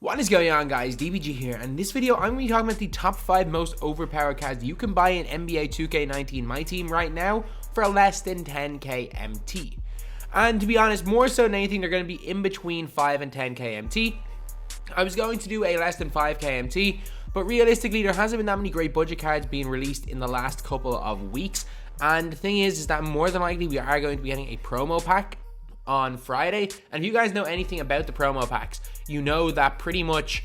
What is going on, guys? DBG here, and in this video I'm going to be talking about the top 5 most overpowered cards you can buy in NBA 2K19 MYTEAM right now for less than 10k MT. And to be honest, more so than anything, they're going to be in between 5 and 10k MT. I was going to do a less than 5k MT, but realistically there hasn't been that many great budget cards being released in the last couple of weeks. And the thing is that more than likely we are going to be getting a promo pack on Friday, and if you guys know anything about the promo packs, you know that pretty much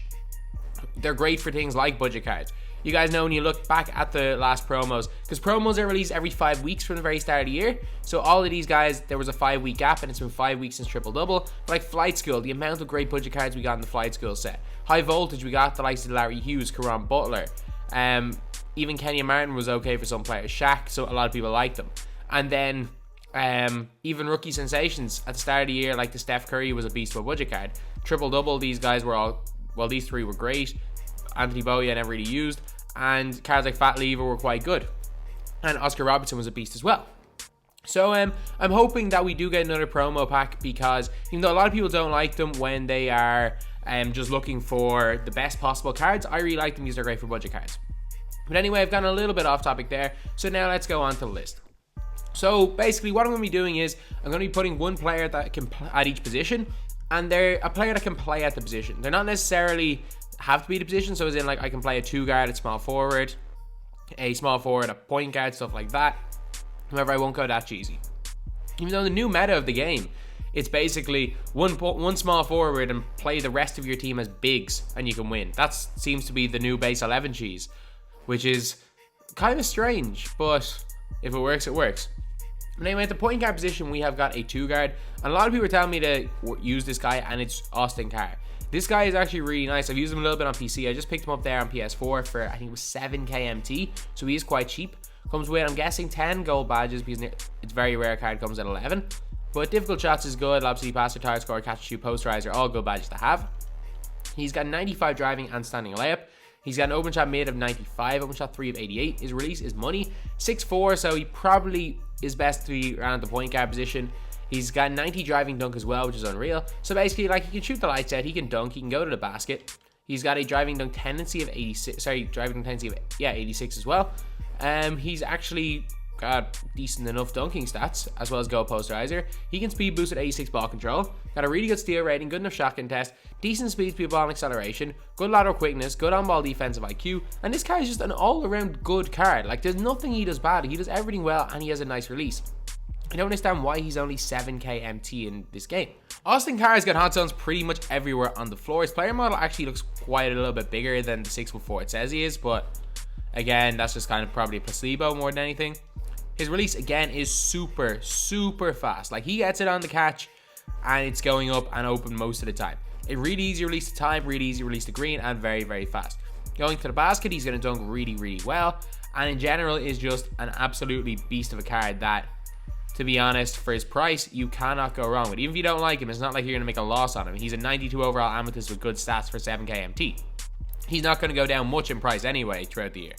they're great for things like budget cards. You guys know when you look back at the last promos, because promos are released every 5 weeks from the very start of the year, so all of these guys, there was a 5-week gap, and it's been 5 weeks since Triple Double. Like Flight School, the amount of great budget cards we got in the Flight School set. High Voltage, we got the likes of Larry Hughes, Caron Butler, even Kenyon Martin was okay for some players, Shaq, so a lot of people liked them. And then even rookie sensations at the start of the year, like the Steph Curry was a beast of a budget card. Triple Double, these guys were all, well, these three were great. Anthony Bowie never really used, and cards like Fat Lever were quite good, and Oscar Robertson was a beast as well. So I'm hoping that we do get another promo pack, because even though a lot of people don't like them when they are just looking for the best possible cards, I really like them because they're great for budget cards. But anyway, I've gone a little bit off topic there, so now let's go on to the list. So basically what I'm going to be doing is I'm going to be putting one player that can play at each position, and they're a player that can play at the position. They're not necessarily have to be the position, so as in like I can play a 2-guard at small forward, a small forward at point guard, stuff like that. However, I won't go that cheesy. Even though the new meta of the game, it's basically one small forward and play the rest of your team as bigs and you can win. That seems to be the new base 11 cheese, which is kind of strange, but if it works, it works. And anyway, at the point guard position, we have got a 2-guard, and a lot of people are telling me to use this guy, and it's Austin Carr. This guy is actually really nice. I've used him a little bit on PC. I just picked him up there on PS4 for, I think it was 7k MT, so he is quite cheap. Comes with, I'm guessing, 10 gold badges, because it's very rare card, comes at 11. But difficult shots is good, obviously passer, target score, catch, shoot, posterizer, all good badges to have. He's got 95 driving and standing layup. He's got an open shot mid of 95, open shot 3 of 88. His release is money, 6'4", so he probably is best to be around the point guard position. He's got 90 driving dunk as well, which is unreal. So basically, like, he can shoot the lights out, he can dunk, he can go to the basket. He's got a driving dunk tendency of 86, driving dunk tendency of 86 as well. He's actually got decent enough dunking stats, as well as goal posterizer. He can speed boost at 86 ball control, got a really good steal rating, good enough shot contest, decent speed, speed ball and acceleration, good lateral quickness, good on ball defensive IQ, and this guy is just an all-around good card. Like, there's nothing he does bad, he does everything well, and he has a nice release. I don't understand why he's only 7k MT in this game. Austin Carr's got hot zones pretty much everywhere on the floor. His player model actually looks quite a little bit bigger than the 6'4" it says he is, but again, that's just kind of probably a placebo more than anything. His release, again, is super, super fast. Like, he gets it on the catch, and it's going up and open most of the time. A really easy release to time, really easy release to green, and very, very fast. Going to the basket, he's going to dunk really, really well, and in general is just an absolutely beast of a card that, to be honest, for his price, you cannot go wrong with. Even if you don't like him, it's not like you're going to make a loss on him. He's a 92 overall Amethyst with good stats for 7k MT. He's not going to go down much in price anyway throughout the year.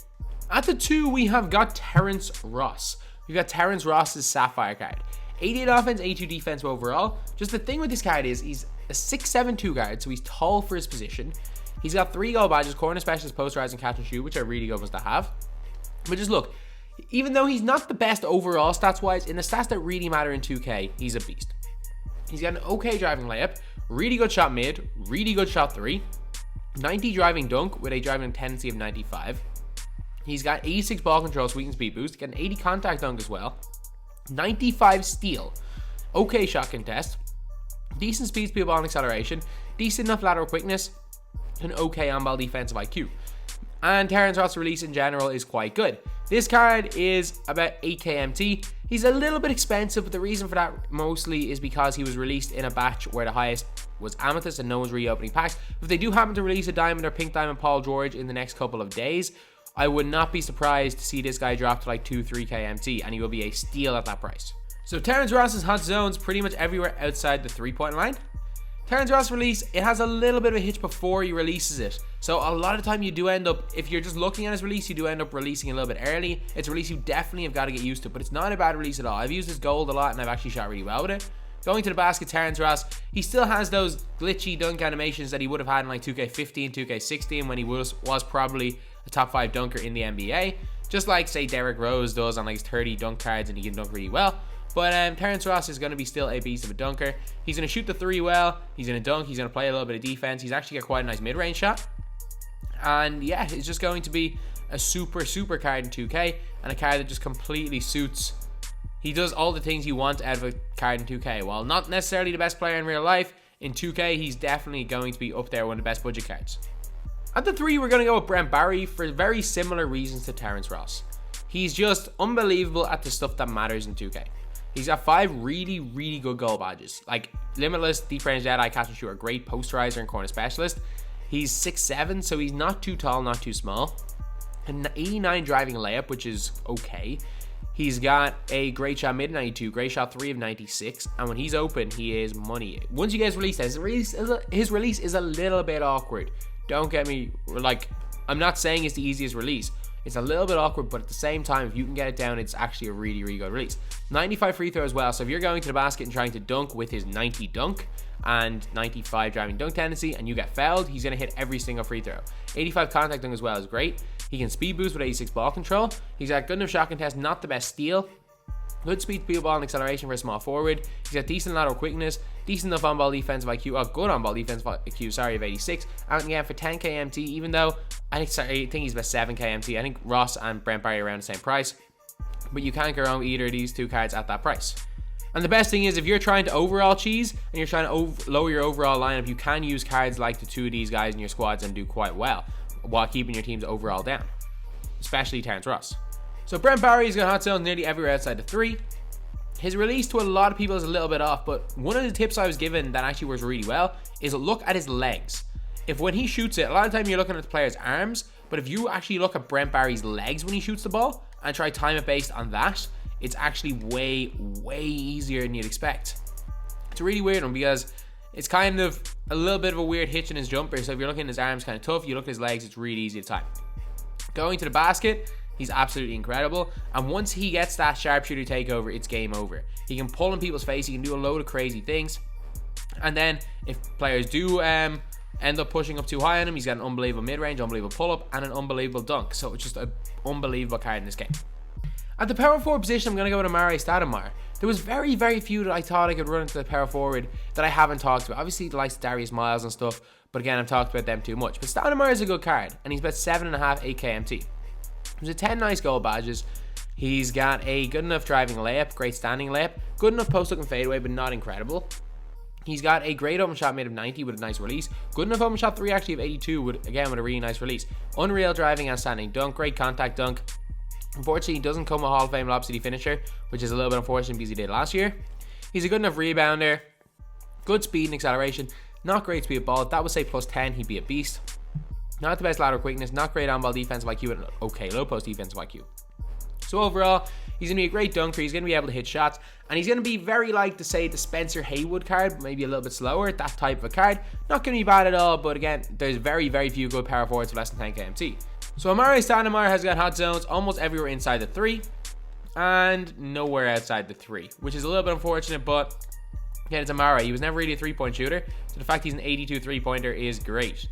At the 2, we have got Terrence Ross. We've got Terrence Ross's Sapphire card. 88 offense, 82 defense overall. Just the thing with this card is he's a 6'7" 2-guard, so he's tall for his position. He's got 3 gold badges, corner specialist, posterize, and catch and shoot, which are really good ones to have. But just look, even though he's not the best overall stats-wise, in the stats that really matter in 2K, he's a beast. He's got an okay driving layup, really good shot mid, really good shot 3, 90 driving dunk with a driving tendency of 95. He's got 86 ball control, sweep and speed boost, got an 80 contact dunk as well, 95 steal, okay shot contest, decent speed, speed ball and acceleration, decent enough lateral quickness, and okay on-ball defensive IQ. And Terrence Ross' release in general is quite good. This card is about 8k MT. He's a little bit expensive, but the reason for that mostly is because he was released in a batch where the highest was Amethyst and no one's reopening packs. If they do happen to release a Diamond or Pink Diamond Paul George in the next couple of days, I would not be surprised to see this guy drop to like 2-3k MT, and he will be a steal at that price. So Terrence Ross's hot zones pretty much everywhere outside the 3-point line. Terrence Ross release, it has a little bit of a hitch before he releases it. So a lot of the time you do end up, if you're just looking at his release, you do end up releasing a little bit early. It's a release you definitely have got to get used to, but it's not a bad release at all. I've used this gold a lot and I've actually shot really well with it. Going to the basket, Terrence Ross, he still has those glitchy dunk animations that he would have had in like 2K15, 2K16 when he was probably a top 5 dunker in the NBA. Just like, say, Derrick Rose does on like his 30 dunk cards, and he can dunk really well. But Terrence Ross is going to be still a beast of a dunker. He's going to shoot the 3 well. He's going to dunk. He's going to play a little bit of defense. He's actually got quite a nice mid-range shot. And yeah, it's just going to be a super, super card in 2K, and a card that just completely suits. He does all the things you want out of a card in 2K. While not necessarily the best player in real life, in 2K, he's definitely going to be up there, one of the best budget cards. At the 3, we're going to go with Brent Barry for very similar reasons to Terrence Ross. He's just unbelievable at the stuff that matters in 2K. He's got 5 really, really good goal badges. Like Limitless, Deep Range Deadeye, Catch and Shooter, great posterizer and corner specialist. He's 6'7", so he's not too tall, not too small. An 89 driving layup, which is okay. He's got a great shot mid 92, great shot 3 of 96, and when he's open, he is money. Once you guys release his release is a little bit awkward. Don't get me, like, I'm not saying it's the easiest release. It's a little bit awkward, but at the same time, if you can get it down, it's actually a really, really good release. 95 free throw as well, so if you're going to the basket and trying to dunk with his 90 dunk and 95 driving dunk tendency, and you get fouled, he's going to hit every single free throw. 85 contact dunk as well is great. He can speed boost with 86 ball control. He's got good enough shot contest, not the best steal. Good speed, speed ball, and acceleration for a small forward. He's got decent lateral quickness, decent enough on-ball defensive IQ, good on-ball defensive IQ, of 86. Out again for 10k MT, even though I think he's about 7k MT. I think Ross and Brent Barry are around the same price. But you can't go wrong with either of these 2 cards at that price. And the best thing is, if you're trying to overall cheese and you're trying to lower your overall lineup, you can use cards like the 2 of these guys in your squads and do quite well while keeping your team's overall down, especially Terrence Ross. So Brent Barry is going to hot zone nearly everywhere outside the 3. His release to a lot of people is a little bit off, but one of the tips I was given that actually works really well is look at his legs. If when he shoots it, a lot of the time you're looking at the player's arms, but if you actually look at Brent Barry's legs when he shoots the ball and try time it based on that, it's actually way, way easier than you'd expect. It's a really weird one because it's kind of a little bit of a weird hitch in his jumper, so if you're looking at his arms, kind of tough. You look at his legs, it's really easy to time. Going to the basket, he's absolutely incredible, and once he gets that sharpshooter takeover, it's game over. He can pull in people's face, he can do a load of crazy things, and then if players do end up pushing up too high on him, he's got an unbelievable mid-range, unbelievable pull-up, and an unbelievable dunk. So it's just an unbelievable card in this game. At the power forward position, I'm going to go with Amar Stoudemire. There was very, very few that I thought I could run into the power forward that I haven't talked about. Obviously, the likes of Darius Miles and stuff, but again, I've talked about them too much. But Stoudemire is a good card, and he's about 7.5, 8k MT. There's a 10 nice goal badges. He's got a good enough driving layup, great standing layup, good enough post-up and fadeaway, but not incredible. He's got a great open shot made of 90 with a nice release. Good enough open shot 3 actually of 82 with a really nice release. Unreal driving and standing dunk, great contact dunk. Unfortunately, he doesn't come a Hall of Fame Lob City finisher, which is a little bit unfortunate because he did last year. He's a good enough rebounder, good speed and acceleration, not great speed of ball. That would say plus 10, he'd be a beast. Not the best lateral quickness, not great on-ball defensive IQ, and okay low post defensive IQ. So overall, he's going to be a great dunker, he's going to be able to hit shots, and he's going to be very like, to say, the Spencer Haywood card, maybe a little bit slower, that type of a card. Not going to be bad at all, but again, there's very, very few good power forwards for less than 10k MT. So Amar Stoudemire has got hot zones almost everywhere inside the 3 and nowhere outside the 3, which is a little bit unfortunate, but again, it's Amar. He was never really a 3-point shooter, so the fact he's an 82 3-pointer is great.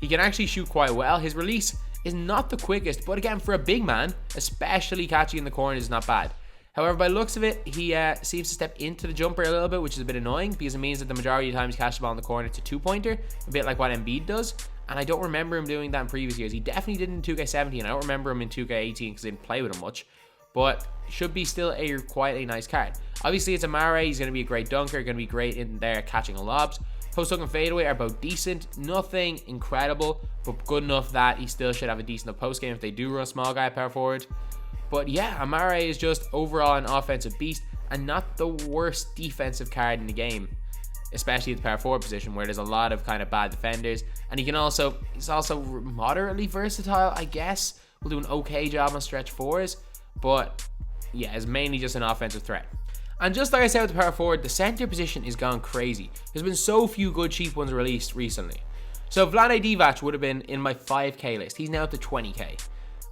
He can actually shoot quite well. His release is not the quickest, but again, for a big man, especially catching in the corners, is not bad. However, by the looks of it, he seems to step into the jumper a little bit, which is a bit annoying because it means that the majority of the time he's catching the ball in the corner, it's a 2-pointer, a bit like what Embiid does. And I don't remember him doing that in previous years. He definitely did in 2K17. I don't remember him in 2K18 because I didn't play with him much. But should be still quite a nice card. Obviously, it's Amare. He's going to be a great dunker. Going to be great in there catching lobs. Post-hook and fadeaway are both decent. Nothing incredible, but good enough that he still should have a decent post game if they do run a small guy power forward. But yeah, Amare is just overall an offensive beast and not the worst defensive card in the game, especially at the power forward position where there's a lot of kind of bad defenders. And he's also moderately versatile, I guess. Will do an okay job on stretch 4s, but yeah, is mainly just an offensive threat. And just like I said with the power forward, the center position is gone crazy. There's been so few good cheap ones released recently. So Vlade Divac would have been in my 5k list. He's now up to 20k.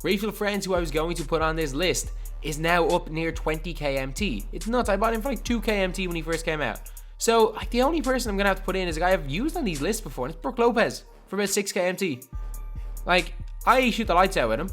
Refill Friends, who I was going to put on this list, is now up near 20k MT. It's nuts. I bought him for like 2k MT when he first came out. So like the only person I'm gonna have to put in is a guy I've used on these lists before, and it's Brook Lopez for about 6k MT. Like, I shoot the lights out with him.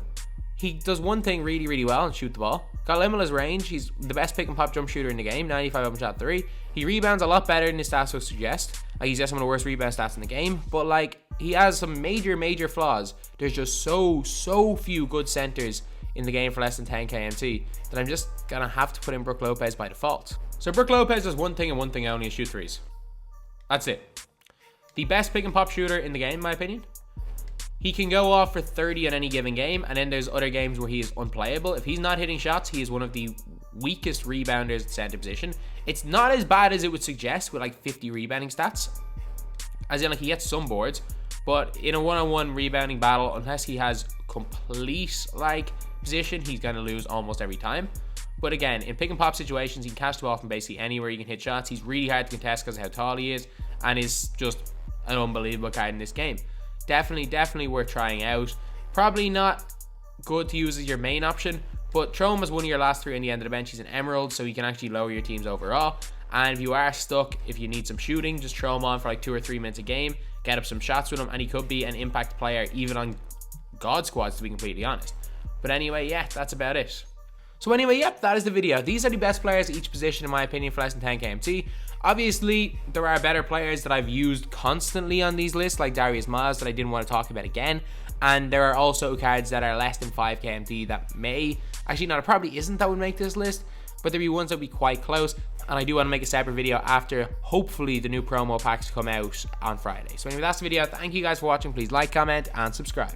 He does one thing really, really well and shoot the ball. Got limitless range. He's the best pick and pop jump shooter in the game. 95 open shot 3. He rebounds a lot better than his stats would suggest. Like, he's got some of the worst rebound stats in the game. But like, he has some major flaws. There's just so few good centers in the game for less than 10k MT that I'm just gonna have to put in Brook Lopez by default. So Brook Lopez does one thing and one thing only, is shoot threes. That's it. The best pick and pop shooter in the game, in my opinion. He can go off for 30 on any given game, and then there's other games where he is unplayable. If he's not hitting shots, he is one of the weakest rebounders at center position. It's not as bad as it would suggest with like 50 rebounding stats. As in, like, he gets some boards, but in a one-on-one rebounding battle, unless he has complete like position, he's going to lose almost every time. But again, in pick and pop situations, he can catch the ball from basically anywhere. He can hit shots. He's really hard to contest because of how tall he is, and is just an unbelievable card in this game. Definitely worth trying out. Probably not good to use as your main option, but throw him as one of your last 3 on the end of the bench. He's an emerald, so he can actually lower your teams overall. And if you are stuck, if you need some shooting, just throw him on for like 2 or 3 minutes a game, get up some shots with him, and he could be an impact player even on God squads, to be completely honest. But anyway, yeah, that's about it. So anyway, yep, that is the video. These are the best players at each position, in my opinion, for less than 10k MT. Obviously, there are better players that I've used constantly on these lists, like Darius Miles, that I didn't want to talk about again. And there are also cards that are less than 5k MT that may, actually no, it probably isn't that would make this list, but there'll be ones that would be quite close. And I do want to make a separate video after, hopefully, the new promo packs come out on Friday. So anyway, that's the video. Thank you guys for watching. Please like, comment, and subscribe.